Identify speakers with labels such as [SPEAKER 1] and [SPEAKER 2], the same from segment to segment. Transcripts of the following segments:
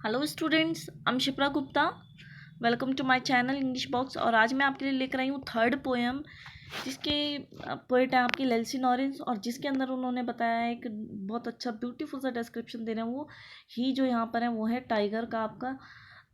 [SPEAKER 1] Hello students, I am Shipra Gupta. Welcome to my channel English box. और आज मैं आपके लिए लेकर आई हूँ थर्ड पोएम, जिसके पोएट है आपकी लेल्सी नॉरेंस, और जिसके अंदर उन्होंने बताया है एक बहुत अच्छा ब्यूटीफुल सा डिस्क्रिप्शन दे रहे हैं। वो ही जो यहाँ पर है वो है टाइगर का आपका।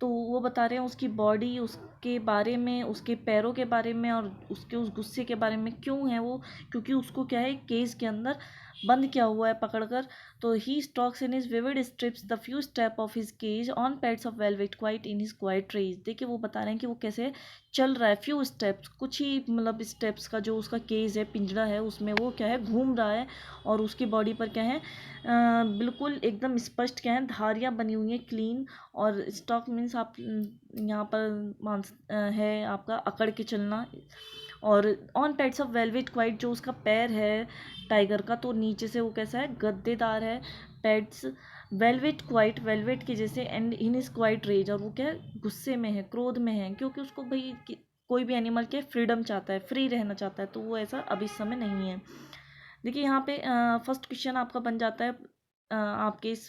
[SPEAKER 1] तो वो बता रहे हैं उसकी बॉडी, उसके बारे में, उसके पैरों के बारे में, और उसके उस गुस्से के बारे में। क्यों है वो? क्योंकि उसको क्या है, केज के अंदर बंद किया हुआ है पकड़कर। तो he stalks in his vivid stripes the few step of his cage on pads of velvet quiet in his quiet rage. देखिए वो बता रहे हैं कि वो कैसे चल रहा है। फ्यू स्टेप्स, कुछ ही मतलब स्टेप्स का जो उसका केज है, पिंजरा है, उसमें वो क्या है, घूम रहा है। और उसकी बॉडी पर क्या है, बिल्कुल एकदम स्पष्ट क्या है, धारियाँ बनी हुई हैं, क्लीन। और स्टॉक मीन्स आप यहाँ पर है आपका अकड़ के चलना। और on pads of velvet quite, जो उसका पैर है टाइगर का, तो नीचे से वो कैसा है, गद्देदार है। पैड्स वेलवेट क्वाइट, वेलवेट के जैसे। And in is quite rage, और वो क्या है, गुस्से में है, क्रोध में है, क्योंकि उसको भाई कोई भी एनिमल क्या फ्रीडम चाहता है, फ्री रहना चाहता है। तो वो ऐसा अभी इस समय नहीं है। देखिए यहाँ पे फर्स्ट क्वेश्चन आपका बन जाता है आपके इस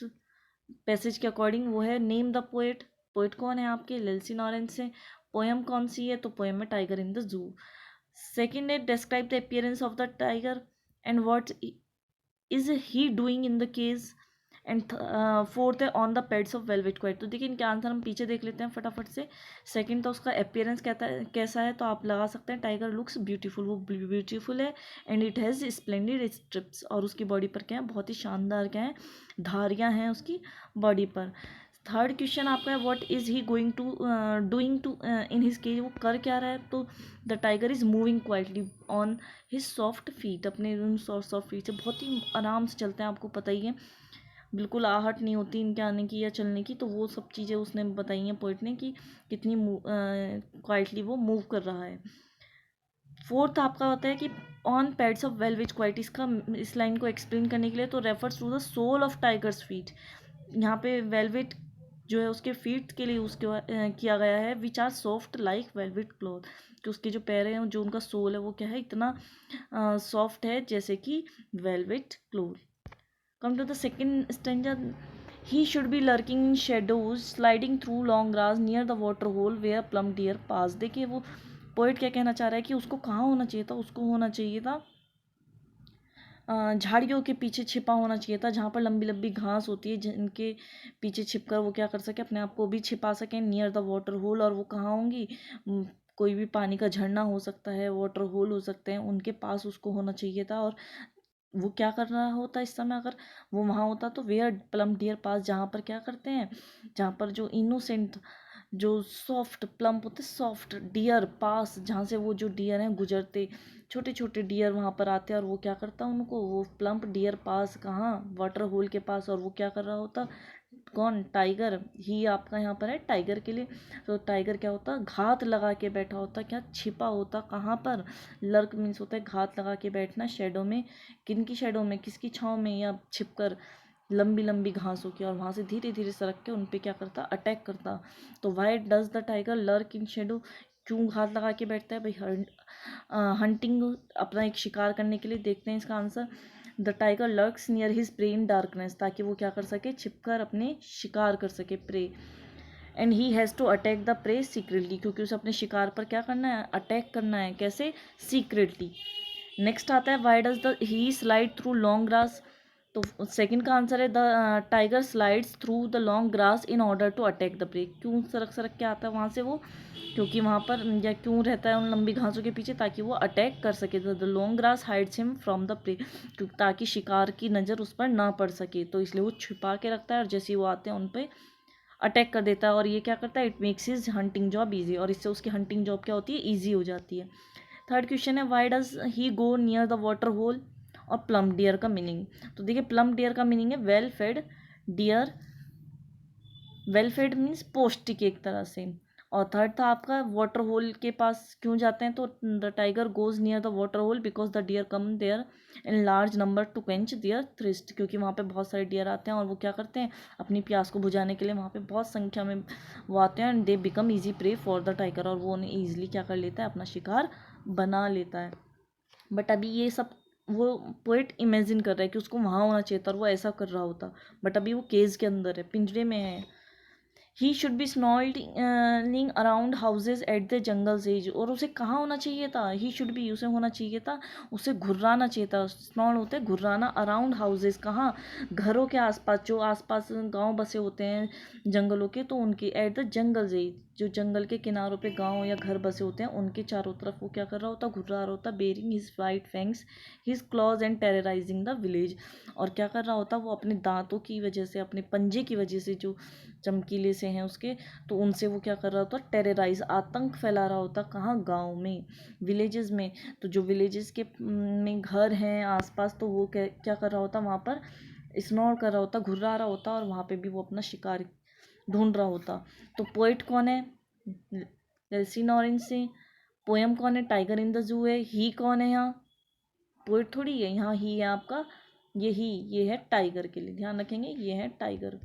[SPEAKER 1] पैसेज के अकॉर्डिंग। वो है नेम द पोएट। पोएट कौन है आपके? लेल्सी नॉरेंस से। पोएम कौन सी है? तो पोएम है tiger in the zoo. Second है describe the appearance of the tiger and what is he doing in the cage. And fourth है on the pads of velvet quiet. तो देखिए इनके आंसर हम पीछे देख लेते हैं फटाफट से। सेकंड तो उसका अपीयरेंस कहता है कैसा है, तो आप लगा सकते हैं टाइगर लुक्स ब्यूटीफुल। वो ब्यूटीफुल है and it has splendid strips, और उसकी बॉडी पर क्या है, बहुत ही शानदार क्या है, धारियाँ हैं उसकी बॉडी पर। थर्ड क्वेश्चन आपका है what is he going to doing to in his cage. वो कर क्या रहा है? तो the tiger is moving quietly on his soft feet. अपने उन सॉफ्ट फीट से बहुत ही आराम से चलते हैं, आपको पता ही है, बिल्कुल आहट नहीं होती इनके आने की या चलने की। तो वो सब चीज़ें उसने बताई हैं पोइट ने, कि कितनी क्वाइटली वो मूव कर रहा है। फोर्थ आपका होता है कि on pads of velvet quiet. इसका इस लाइन को एक्सप्लेन करने के लिए तो refers to the sole of tiger's feet. यहाँ पे वेलवेट जो है उसके फीट के लिए उसके किया गया है, which are soft like velvet cloth. कि उसके जो पैर हैं, जो उनका सोल है, वो क्या है, इतना सॉफ्ट है जैसे कि velvet cloth. Come to the second stanza. He should be lurking in shadows, sliding through long grass near the water hole where plum deer pass. देखिए वो पोइट क्या कहना चाह रहा है कि उसको कहाँ होना चाहिए था? उसको होना चाहिए था झाड़ियों के पीछे छिपा होना चाहिए था, जहाँ पर लंबी लंबी घास होती है, जिनके पीछे छिपकर वो क्या कर सके, अपने आप को भी छिपा सकें नियर द वाटर होल। और वो कहाँ होंगी? कोई भी पानी का झरना हो सकता है, वाटर होल हो सकते हैं, उनके पास उसको होना चाहिए था। और वो क्या कर रहा होता इस समय? अगर वो वहाँ होता तो वेयर प्लम डियर पास, जहाँ पर क्या करते हैं, जहाँ पर जो इनोसेंट, जो सॉफ्ट प्लम होते, सॉफ्ट डियर पास, जहाँ से वो जो डियर हैं गुजरते, छोटे छोटे डियर वहाँ पर आते हैं। और वो क्या करता उनको, वो प्लम्प डियर पास कहाँ, वाटर होल के पास। और वो क्या कर रहा होता? कौन? टाइगर ही आपका यहाँ पर है टाइगर के लिए। तो टाइगर क्या होता? घात लगा के बैठा होता। क्या छिपा होता? कहाँ पर? लर्क मीन्स होता है घात लगा के बैठना, शेडो में। किन की शेडो में? किसकी छाँव में? या छिपकर लंबी लंबी घासों की। और वहाँ से धीरे धीरे सरक के उन पे क्या करता? अटैक करता। तो Y does the tiger lurk in shadow? क्यों घात लगा के बैठता है भाई? हंटिंग, अपना एक शिकार करने के लिए। देखते हैं इसका answer. The tiger lurks near his prey in darkness, ताकि वो क्या कर सके, छिपकर अपने शिकार कर सके, prey. And he has to attack the prey secretly, क्योंकि उसे अपने शिकार पर क्या करना है, अटैक करना है। कैसे? सीक्रेटली। नेक्स्ट आता है why does the he slide through long grass. तो सेकंड का आंसर है the tiger slides through the long grass in order to attack the prey. क्यों सरक सरक के आता है वहाँ से वो? क्योंकि वहाँ पर, या क्यों रहता है उन लंबी घासों के पीछे? ताकि वो अटैक कर सके। The long grass hides him from the prey, ताकि शिकार की नज़र उस पर ना पड़ सके। तो इसलिए वो छुपा के रखता है, और जैसे ही वो आते हैं उन पर अटैक कर देता है। और ये क्या करता है? It makes his hunting job easy, और इससे उसकी हंटिंग जॉब क्या होती है, ईजी हो जाती है। थर्ड क्वेश्चन है why does he go near the water hole. और प्लम डियर का मीनिंग, तो देखिए प्लम डियर का मीनिंग है well fed deer. Well fed means पौष्टिक एक तरह से। और थर्ड था आपका वाटर होल के पास क्यों जाते हैं? तो the tiger goes near the water hole because the deer come there in large number to quench their thirst, क्योंकि वहाँ पे बहुत सारे डियर आते हैं, और वो क्या करते हैं, अपनी प्यास को बुझाने के लिए वहाँ पे बहुत संख्या में वो आते हैं। And they become easy prey for the tiger, और वो उन्हें ईजिली क्या कर लेता है, अपना शिकार बना लेता है। बट अभी ये सब वो पोइट इमेजिन कर रहा है कि उसको वहाँ होना चाहिए था, और वो ऐसा कर रहा होता। बट अभी वो केज के अंदर है, पिंजरे में है। He should be snarling around houses at the jungle's edge, और उसे कहाँ होना चाहिए था, ही शुड बी उसे होना चाहिए था, उसे घुर्राना चाहिए था। स्नॉल होते हैं घुर्राना, अराउंड हाउसेज कहाँ, घरों के आसपास, जो आसपास गांव बसे होते हैं जंगलों के, तो उनके एट द जंगल्स एज, जो जंगल के किनारों पे गांव या घर बसे होते हैं उनके चारों तरफ वो क्या कर रहा होता, घुर्रा रहा होता, baring his white fangs his claws and terrorising the village. और क्या कर रहा होता, वो अपने दांतों की वजह से, अपने पंजे की वजह से, जो चमकीले से हैं उसके, तो उनसे वो क्या कर रहा होता, टेरराइज, आतंक फैला रहा होता, कहाँ, गांव में, विलेजेस में। तो जो विलेजेस के में घर हैं आसपास, तो वो क्या कर रहा होता वहाँ पर, स्नोर कर रहा होता, घुर्रा रहा होता, और वहाँ पे भी वो अपना शिकार ढूंढ रहा होता। तो पोइट कौन है, एल्सी नॉरेंस से। पोएम कौन है, टाइगर इन द जू है। ही कौन है यहाँ, पोइट थोड़ी है यहाँ, ही है आपका, ये है टाइगर के लिए, ध्यान रखेंगे, ये है टाइगर।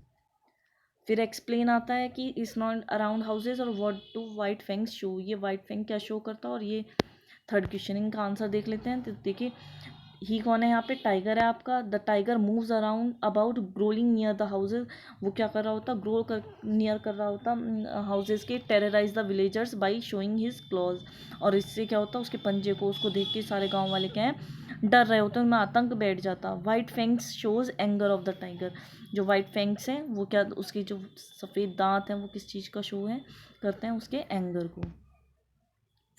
[SPEAKER 1] फिर एक्सप्लेन आता है कि इज नॉट अराउंड हाउसेज और what do white fangs show, ये वाइट फैंग क्या शो करता है, और ये थर्ड क्वेश्चन, इनका आंसर देख लेते हैं। तो देखिए, ही कौन है यहाँ पे, टाइगर है आपका। The tiger moves around about gruelling near the houses, वो क्या कर रहा होता, ग्रो कर नियर कर रहा होता हाउसेज के, terrorise the villagers by showing his clause, और इससे क्या होता, उसके पंजे को, उसको देख के सारे गाँव वाले क्या हैं, डर रहे होते हैं, उनमें आतंक बैठ जाता। White fangs shows anger of the tiger, जो वाइट फैंग्स हैं वो क्या, उसके जो सफ़ेद दांत हैं वो किस चीज़ का शो है करते हैं, उसके एंगर को।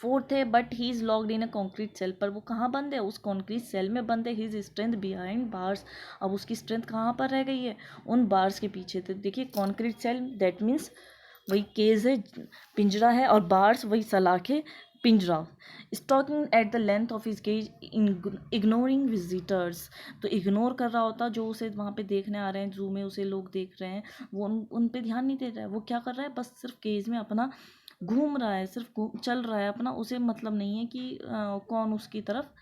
[SPEAKER 1] फोर्थ है, but he is locked in a concrete cell, पर वो कहाँ बंद है, उस कॉन्क्रीट सेल में बंद है। हिज स्ट्रेंथ बिहाइंड बार्स, अब उसकी स्ट्रेंथ कहाँ पर रह गई है, उन बार्स के पीछे। तो देखिए, कॉन्क्रीट सेल दैट मीन्स वही केज है, पिंजरा है, और बार्स वही सलाखे, पिंजरा। Stalking at the length of his cage, ignoring visitors, तो इग्नोर कर रहा होता जो उसे वहाँ पे देखने आ रहे हैं, जू में उसे लोग देख रहे हैं, वो उन पे ध्यान नहीं दे रहा है। वो क्या कर रहा है, बस सिर्फ केज में अपना घूम रहा है, सिर्फ चल रहा है अपना, उसे मतलब नहीं है कि कौन उसकी तरफ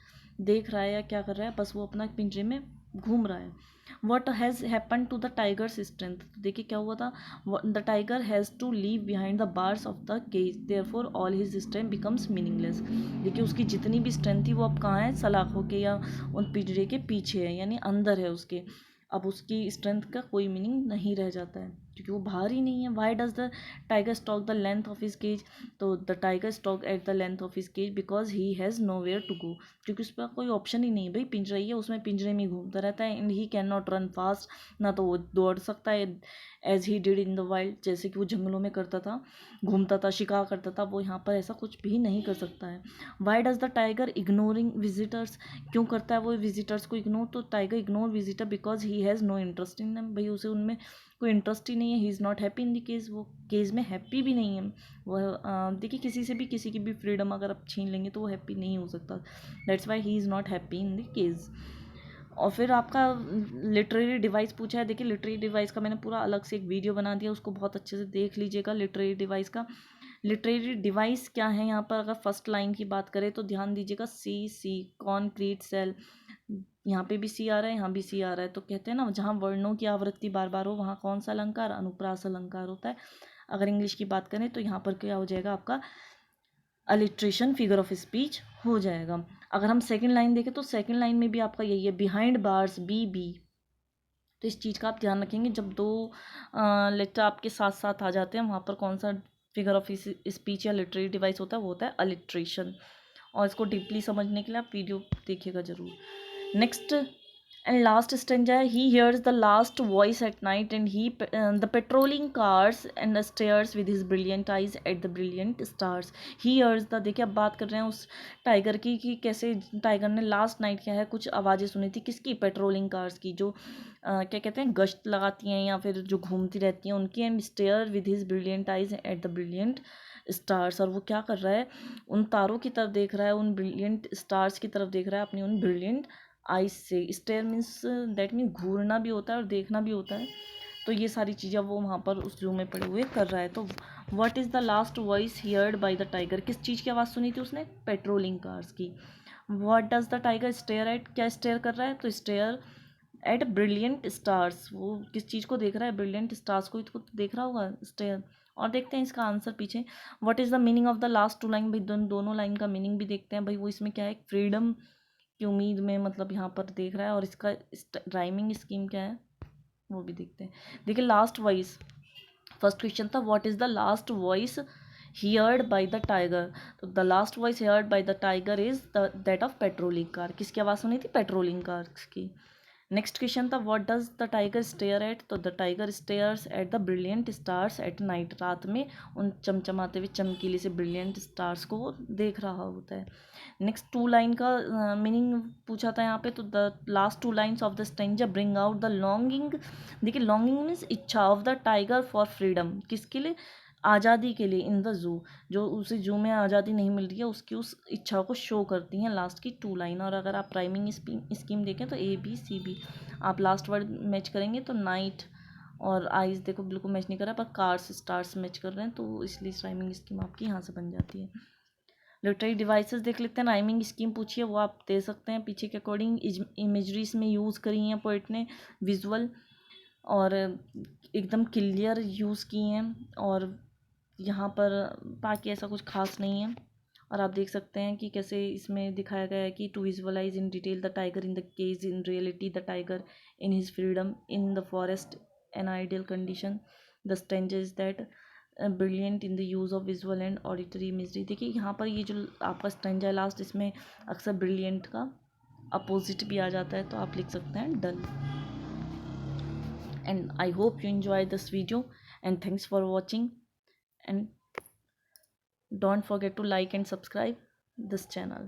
[SPEAKER 1] देख रहा है या क्या कर रहा है, बस वो अपना पिंजरे में घूम रहा है। What has happen to the tiger's strength, देखिए क्या हुआ था, the tiger has to leave behind the bars of the cage, therefore all his strength becomes meaningless. देखिए, उसकी जितनी भी स्ट्रेंथ थी वो अब कहाँ है, सलाखों के या उन पिंजरे के पीछे है, यानी अंदर है उसके। अब उसकी स्ट्रेंथ का कोई मीनिंग नहीं रह जाता है, क्योंकि वो बाहर ही नहीं है। Why does the tiger stalk the length of his cage, तो the tiger stalk at the length of his cage because he has nowhere to go, क्योंकि उस पर कोई ऑप्शन ही नहीं है, भाई पिंजरा ही है, उसमें पिंजरे में घूमता रहता है। And he can not run fast, ना तो वो दौड़ सकता है as he did in the wild, जैसे कि वो जंगलों में करता था, घूमता था, शिकार करता था, वो यहाँ पर ऐसा कुछ भी नहीं कर सकता है। Why does the tiger ignoring visitors, क्यों करता है वो विजिटर्स को इग्नोर, तो tiger ignore visitor because he has no interest in them, भाई उसे उनमें कोई इंटरेस्ट ही नहीं है। He is not happy in the cage, वो केज में हैप्पी भी नहीं है। वह देखिए, किसी से भी किसी की भी फ्रीडम अगर आप छीन लेंगे तो वो हैप्पी नहीं हो सकता, that's why he is not happy in the cage. और फिर आपका लिटरेरी डिवाइस पूछा है। देखिए, लिटरेरी डिवाइस का मैंने पूरा अलग से एक वीडियो बना दिया, उसको बहुत अच्छे से देख लीजिएगा। लिटरेरी डिवाइस का, लिटरेरी डिवाइस क्या है यहाँ पर, अगर फर्स्ट लाइन की बात करें तो ध्यान दीजिएगा, सी कॉन्क्रीट सेल, यहाँ पे भी सी आ रहा है, यहाँ भी सी आ रहा है, तो कहते हैं ना, जहाँ वर्णों की आवृत्ति बार बार हो वहाँ कौन सा अलंकार, अनुप्रास अलंकार होता है। अगर इंग्लिश की बात करें तो यहाँ पर क्या हो जाएगा आपका, अलिट्रेशन, फिगर ऑफ स्पीच हो जाएगा। अगर हम सेकंड लाइन देखें तो सेकंड लाइन में भी आपका यही है, बिहाइंड बार्स, बी। तो इस चीज़ का आप ध्यान रखेंगे, जब दो लेटर आपके साथ साथ आ जाते हैं वहाँ पर कौन सा फिगर ऑफ स्पीच या लिटरेरी डिवाइस होता है, वो होता है अलिट्रेशन। और इसको डीपली समझने के लिए आप वीडियो देखिएगा ज़रूर। नेक्स्ट एंड लास्ट स्टेंजा है, he hears the last voice at night and he the patrolling cars and stairs with his brilliant eyes at the brilliant stars. He hears the, देखिए अब बात कर रहे हैं उस टाइगर की कि कैसे टाइगर ने लास्ट नाइट क्या है कुछ आवाज़ें सुनी थी, किसकी, पेट्रोलिंग कार्स की, जो क्या कहते हैं गश्त लगाती हैं या फिर जो घूमती रहती हैं उनकी। And stare with his brilliant eyes at the brilliant stars, और वो क्या कर रहा है, उन तारों की तरफ देख रहा है, उन ब्रिलियंट स्टार्स की तरफ देख रहा है अपनी उन ब्रिलियंट आइज से। स्टेयर मीन्स दैट मीन घूरना भी होता है और देखना भी होता है। तो ये सारी चीज़ें वो वहाँ पर उस जू में पड़े हुए कर रहा है। तो what is the last voice heard by the tiger, किस चीज़ की आवाज़ सुनी थी उसने, पेट्रोलिंग कार्स की। What does the tiger stare eight, क्या स्टेयर कर रहा है, तो स्टेयर एट ब्रिलियंट स्टार्स, वो किस चीज़ को देख रहा है, ब्रिलियंट स्टार्स को, इसको देख रहा होगा स्टेयर। और देखते हैं इसका आंसर पीछे। What is the meaning of the last two line, भाई दोनों लाइन का मीनिंग भी देखते हैं। भाई वो इसमें क्या है, फ्रीडम की उम्मीद में मतलब यहाँ पर देख रहा है, और इसका राइमिंग स्कीम क्या है वो भी देखते हैं। देखिए, लास्ट वॉइस फर्स्ट क्वेश्चन था what is the last voice heard by the tiger. तो the last voice heard by the tiger is the that of patrolling car. किसकी आवाज़ सुनी थी? पेट्रोलिंग कार की। नेक्स्ट क्वेश्चन था what does the tiger stare at. तो the tiger stares at the brilliant stars at night. रात में उन चमचमाते हुए चमकीले से ब्रिलियंट स्टार्स को वो देख रहा होता है। नेक्स्ट टू लाइन का मीनिंग पूछा था यहाँ पे। तो the last two lines of the stranger bring out the longing. देखिए लॉन्गिंग मीन्स इच्छा of the tiger for freedom. किसके लिए? आज़ादी के लिए। इन द जू, जो उसे जू में आज़ादी नहीं मिल रही है उसकी उस इच्छा को शो करती हैं लास्ट की टू लाइन। और अगर आप राइमिंग स्कीम देखें तो ABCB, आप लास्ट वर्ड मैच करेंगे तो नाइट और आइज़ देखो बिल्कुल मैच नहीं कर रहा, पर कार्स स्टार्स मैच कर रहे हैं, तो इसलिए राइमिंग स्कीम आपकी यहाँ से बन जाती है। लिटरेरी डिवाइसेस देख लेते हैं। राइमिंग स्कीम पूछिए वो आप दे सकते हैं पीछे के अकॉर्डिंग। इमेजरीज में यूज़ करी हैं पोइट ने, विजुअल और एकदम क्लियर यूज़ की हैं। और यहाँ पर बाकी ऐसा कुछ खास नहीं है। और आप देख सकते हैं कि कैसे इसमें दिखाया गया है कि to visualise in detail the tiger in the cage in reality the tiger in his freedom in the forest an ideal condition the stranger is that brilliant in the use of visual and auditory imagery. देखिए यहाँ पर ये जो आपका stranger last, इसमें अक्सर brilliant का opposite भी आ जाता है, तो आप लिख सकते हैं dull. And I hope you enjoy this video and thanks for watching, and don't forget to like and subscribe this channel.